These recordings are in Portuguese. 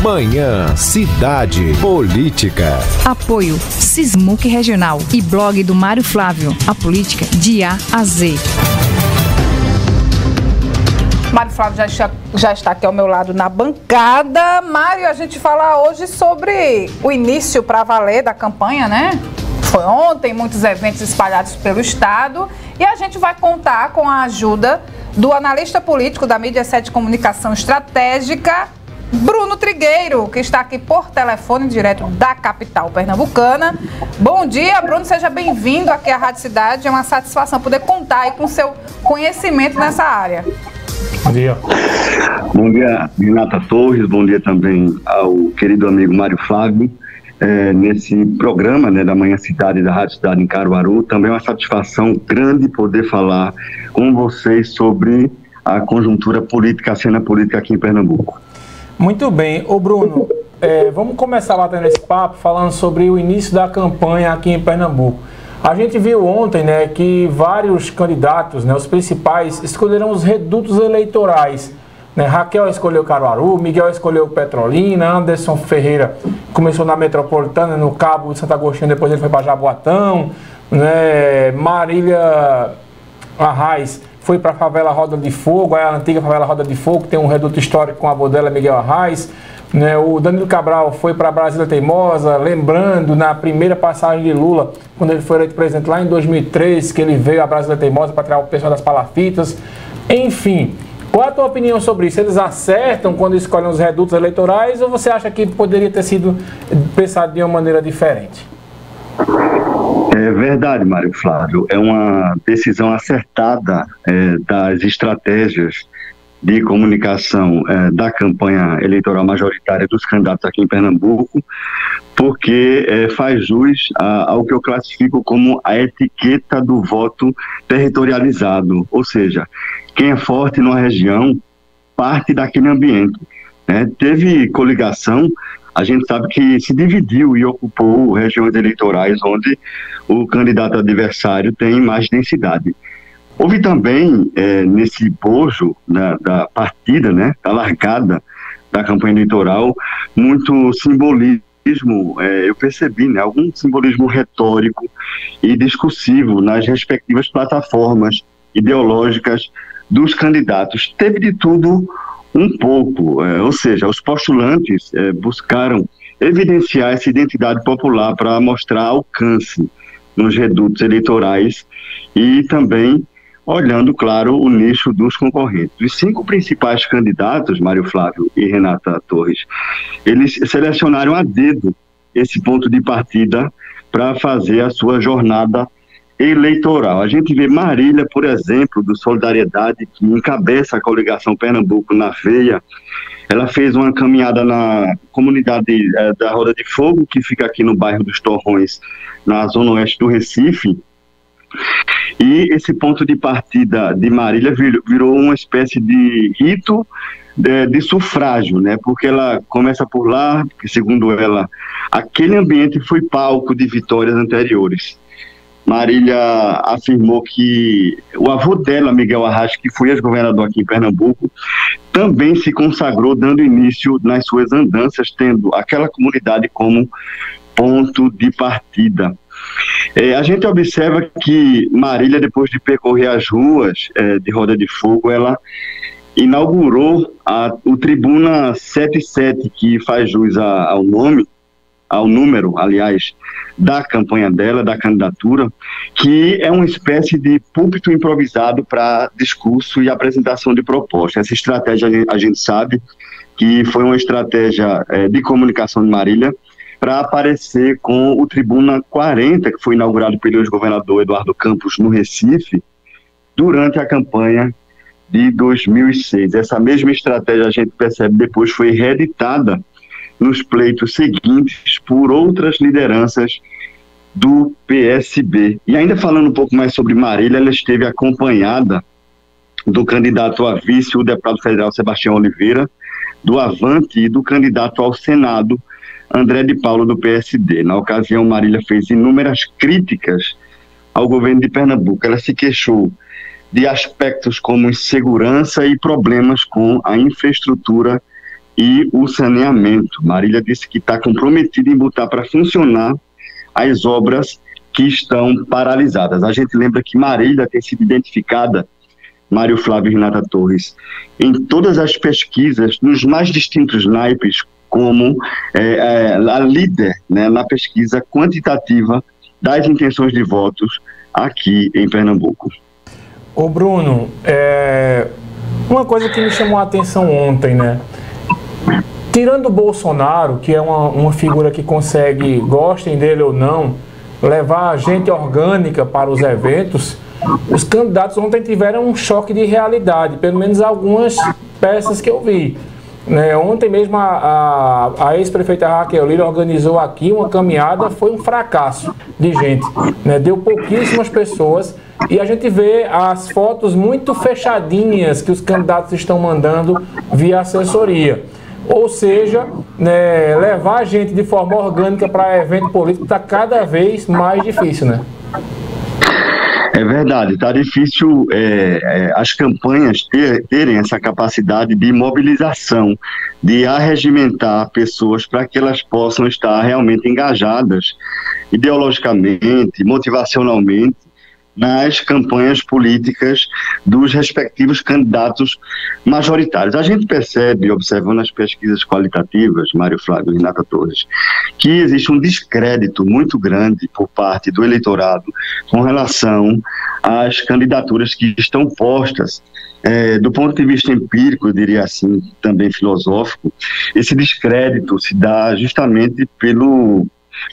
Manhã Cidade Política. Apoio Sismuc Regional e blog do Mário Flávio. A política de A a Z. Mário Flávio já está aqui ao meu lado na bancada. Mário, a gente fala hoje sobre o início para valer da campanha, né? Foi ontem, muitos eventos espalhados pelo estado. E a gente vai contar com a ajuda do analista político da Mídia 7 Comunicação Estratégica, Bruno Trigueiro, que está aqui por telefone, direto da capital pernambucana. Bom dia, Bruno, seja bem-vindo aqui à Rádio Cidade. É uma satisfação poder contar aí com o seu conhecimento nessa área. Bom dia. Bom dia, Renata Torres. Bom dia também ao querido amigo Mário Flávio. Nesse programa, né, da Manhã Cidade, da Rádio Cidade em Caruaru, também é uma satisfação grande poder falar com vocês sobre a conjuntura política, a cena política aqui em Pernambuco. Muito bem. Ô Bruno, vamos começar batendo esse papo falando sobre o início da campanha aqui em Pernambuco. A gente viu ontem, né, que vários candidatos, né, os principais, escolheram os redutos eleitorais. Né? Raquel escolheu Caruaru, Miguel escolheu Petrolina, Anderson Ferreira começou na Metropolitana, no Cabo de Santo Agostinho, depois ele foi para Jaboatão, né? Marília Arraes foi para a favela Roda de Fogo, a antiga favela Roda de Fogo, que tem um reduto histórico com a avó dela, Miguel Arraes. Né? O Danilo Cabral foi para Brasília Teimosa, lembrando na primeira passagem de Lula, quando ele foi eleito presidente lá em 2003, que ele veio a Brasília Teimosa para tirar o pessoal das palafitas. Enfim, qual a tua opinião sobre isso? Eles acertam quando escolhem os redutos eleitorais ou você acha que poderia ter sido pensado de uma maneira diferente? É verdade, Mário Flávio. É uma decisão acertada das estratégias de comunicação da campanha eleitoral majoritária dos candidatos aqui em Pernambuco, porque faz jus ao que eu classifico como a etiqueta do voto territorializado, ou seja, quem é forte numa região parte daquele ambiente. Né? Teve coligação, a gente sabe que se dividiu e ocupou regiões eleitorais onde o candidato adversário tem mais densidade. Houve também, nesse bojo da partida, né, da largada da campanha eleitoral, muito simbolismo, eu percebi, né, algum simbolismo retórico e discursivo nas respectivas plataformas ideológicas dos candidatos. Teve de tudo um pouco, ou seja, os postulantes buscaram evidenciar essa identidade popular para mostrar alcance nos redutos eleitorais e também olhando, claro, o nicho dos concorrentes. Os 5 principais candidatos, Mário Flávio e Renata Torres, eles selecionaram a dedo esse ponto de partida para fazer a sua jornada eleitoral. A gente vê Marília, por exemplo, do Solidariedade, que encabeça a coligação Pernambuco na veia. Ela fez uma caminhada na comunidade da Roda de Fogo, que fica aqui no bairro dos Torrões, na zona oeste do Recife. E esse ponto de partida de Marília virou uma espécie de rito de sufrágio, né? Porque ela começa por lá, porque, segundo ela, aquele ambiente foi palco de vitórias anteriores. Marília afirmou que o avô dela, Miguel Arraes, que foi ex-governador aqui em Pernambuco, também se consagrou dando início nas suas andanças, tendo aquela comunidade como ponto de partida. A gente observa que Marília, depois de percorrer as ruas de Roda de Fogo, ela inaugurou o Tribuna 77, que faz jus ao número, aliás, da campanha dela, da candidatura, que é uma espécie de púlpito improvisado para discurso e apresentação de propostas. Essa estratégia, a gente sabe que foi uma estratégia de comunicação de Marília para aparecer com o Tribuna 40, que foi inaugurado pelo ex-governador Eduardo Campos no Recife, durante a campanha de 2006. Essa mesma estratégia, a gente percebe, depois foi reeditada nos pleitos seguintes por outras lideranças do PSB. E ainda falando um pouco mais sobre Marília, ela esteve acompanhada do candidato a vice, o deputado federal Sebastião Oliveira, do Avante e do candidato ao Senado, André de Paulo, do PSD. Na ocasião, Marília fez inúmeras críticas ao governo de Pernambuco. Ela se queixou de aspectos como insegurança e problemas com a infraestrutura e o saneamento. Marília disse que está comprometida em botar para funcionar as obras que estão paralisadas. A gente lembra que Marília tem sido identificada, Mário Flávio e Renata Torres, em todas as pesquisas, nos mais distintos naipes, como a líder, né, na pesquisa quantitativa das intenções de votos aqui em Pernambuco. Ô Bruno, uma coisa que me chamou a atenção ontem, né? Tirando o Bolsonaro, que é uma figura que consegue, gostem dele ou não, levar gente orgânica para os eventos, os candidatos ontem tiveram um choque de realidade, pelo menos algumas peças que eu vi. Ontem mesmo a ex-prefeita Raquel Lira organizou aqui uma caminhada, foi um fracasso de gente, né? Deu pouquíssimas pessoas e a gente vê as fotos muito fechadinhas que os candidatos estão mandando via assessoria. Ou seja, né, levar a gente de forma orgânica para evento político está cada vez mais difícil, né? É verdade, está difícil as campanhas terem essa capacidade de mobilização, de arregimentar pessoas para que elas possam estar realmente engajadas ideologicamente, motivacionalmente, nas campanhas políticas dos respectivos candidatos majoritários. A gente percebe, observando as pesquisas qualitativas, Mário Flávio e Renata Torres, que existe um descrédito muito grande por parte do eleitorado com relação às candidaturas que estão postas. Do ponto de vista empírico, eu diria assim, também filosófico, esse descrédito se dá justamente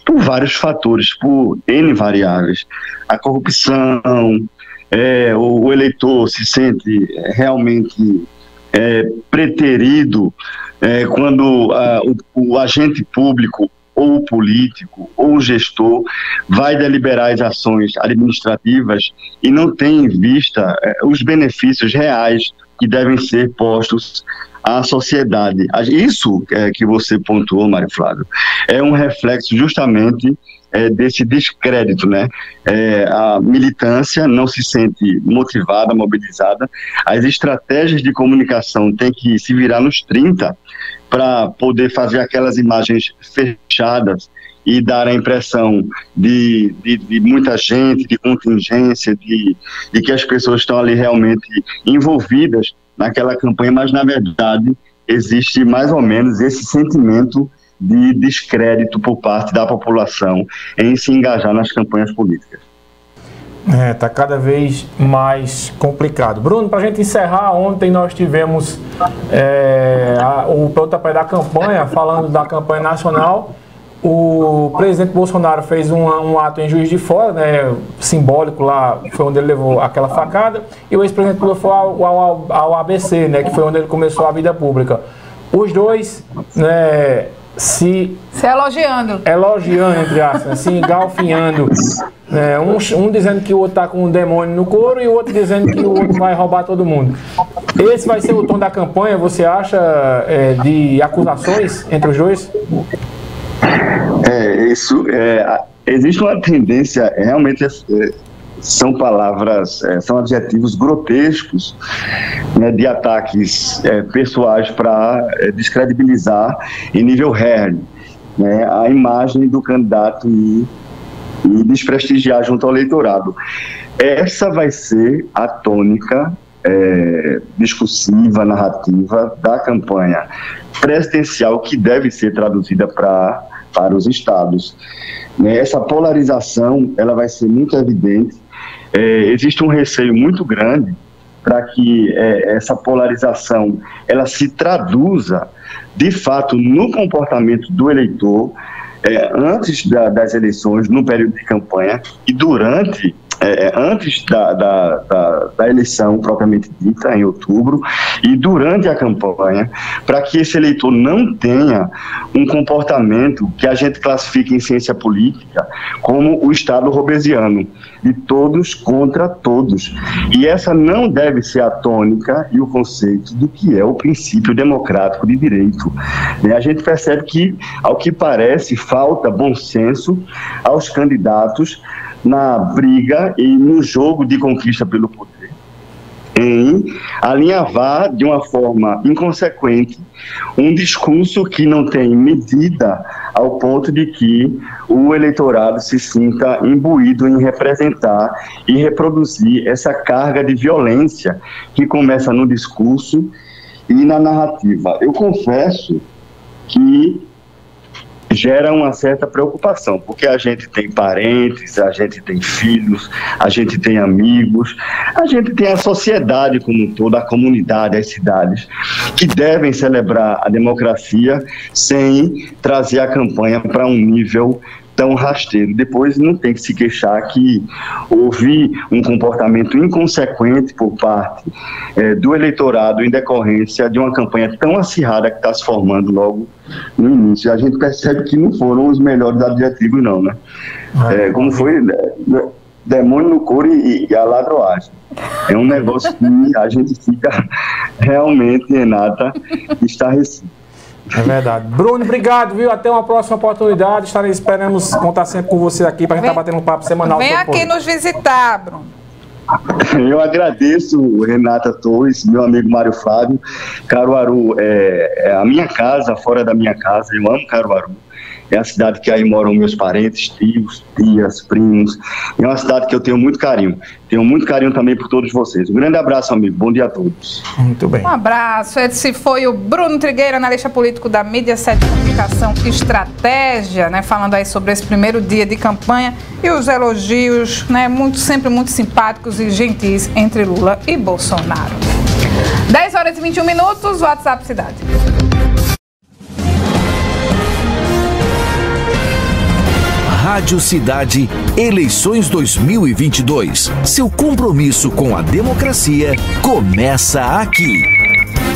por vários fatores, por N variáveis. A corrupção, o eleitor se sente realmente preterido quando o agente público ou o político ou o gestor vai deliberar as ações administrativas e não tem em vista os benefícios reais que devem ser postos à sociedade. Isso que você pontuou, Mário Flávio, é um reflexo justamente desse descrédito, né? A militância não se sente motivada, mobilizada, as estratégias de comunicação têm que se virar nos 30 para poder fazer aquelas imagens fechadas e dar a impressão de muita gente, de contingência, de que as pessoas estão ali realmente envolvidas naquela campanha, mas na verdade existe mais ou menos esse sentimento de descrédito por parte da população em se engajar nas campanhas políticas. Está cada vez mais complicado. Bruno, para a gente encerrar, ontem nós tivemos o pontapé da campanha, falando da campanha nacional. O presidente Bolsonaro fez um ato em Juiz de Fora, né, simbólico lá, foi onde ele levou aquela facada, e o ex-presidente Lula foi ao ABC, né, que foi onde ele começou a vida pública. Os dois, né, se elogiando, entre aspas, se engalfinhando, um dizendo que o outro está com um demônio no couro e o outro dizendo que o outro vai roubar todo mundo. Esse vai ser o tom da campanha, você acha, de acusações entre os dois? Existe uma tendência, realmente são palavras, são adjetivos grotescos, né, de ataques pessoais para descredibilizar em nível hard, né, a imagem do candidato e desprestigiar junto ao eleitorado. Essa vai ser a tônica discursiva, narrativa da campanha presidencial que deve ser traduzida para os estados. Essa polarização ela vai ser muito evidente. Existe um receio muito grande para que essa polarização ela se traduza de fato no comportamento do eleitor antes das eleições, no período de campanha e durante antes da eleição propriamente dita, em outubro, e durante a campanha, para que esse eleitor não tenha um comportamento que a gente classifica em ciência política como o Estado robesiano, de todos contra todos. E essa não deve ser a tônica e o conceito do que é o princípio democrático de direito. A gente percebe que, ao que parece, falta bom senso aos candidatos na briga e no jogo de conquista pelo poder em alinhavar de uma forma inconsequente um discurso que não tem medida ao ponto de que o eleitorado se sinta imbuído em representar e reproduzir essa carga de violência que começa no discurso e na narrativa. Eu confesso que gera uma certa preocupação, porque a gente tem parentes, a gente tem filhos, a gente tem amigos, a gente tem a sociedade como um todo, a comunidade, as cidades, que devem celebrar a democracia sem trazer a campanha para um nível tão rasteiro. Depois não tem que se queixar que houve um comportamento inconsequente por parte do eleitorado em decorrência de uma campanha tão acirrada que está se formando logo no início. A gente percebe que não foram os melhores adjetivos não, né? Como foi demônio no couro e a ladroagem. É um negócio que a gente fica realmente, Renata, estarrecido. É verdade. Bruno, obrigado, viu? Até uma próxima oportunidade. Esperamos contar sempre com você aqui para a gente estar batendo um papo semanal. Vem aqui nos visitar, Bruno. Eu agradeço, Renata Torres, meu amigo Mário Flávio. Caruaru é a minha casa, fora da minha casa. Eu amo Caruaru. É a cidade que aí moram meus parentes, tios, tias, primos. É uma cidade que eu tenho muito carinho. Tenho muito carinho também por todos vocês. Um grande abraço, amigo. Bom dia a todos. Muito bem. Um abraço. Esse foi o Bruno Trigueiro, analista político da Mídia 7 Comunicação Estratégia, né? Falando aí sobre esse primeiro dia de campanha e os elogios, né? Sempre muito simpáticos e gentis entre Lula e Bolsonaro. 10h21, WhatsApp Cidade. Rádio Cidade, eleições 2022. Seu compromisso com a democracia começa aqui.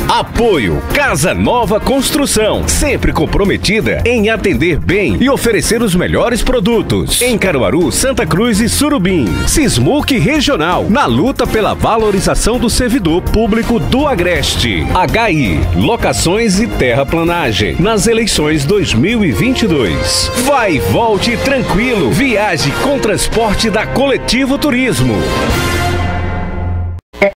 Apoio Casa Nova Construção, sempre comprometida em atender bem e oferecer os melhores produtos. Em Caruaru, Santa Cruz e Surubim. Sismuc Regional, na luta pela valorização do servidor público do Agreste. HI, locações e terraplanagem, nas eleições 2022. Vai e volte tranquilo, viaje com transporte da Coletivo Turismo.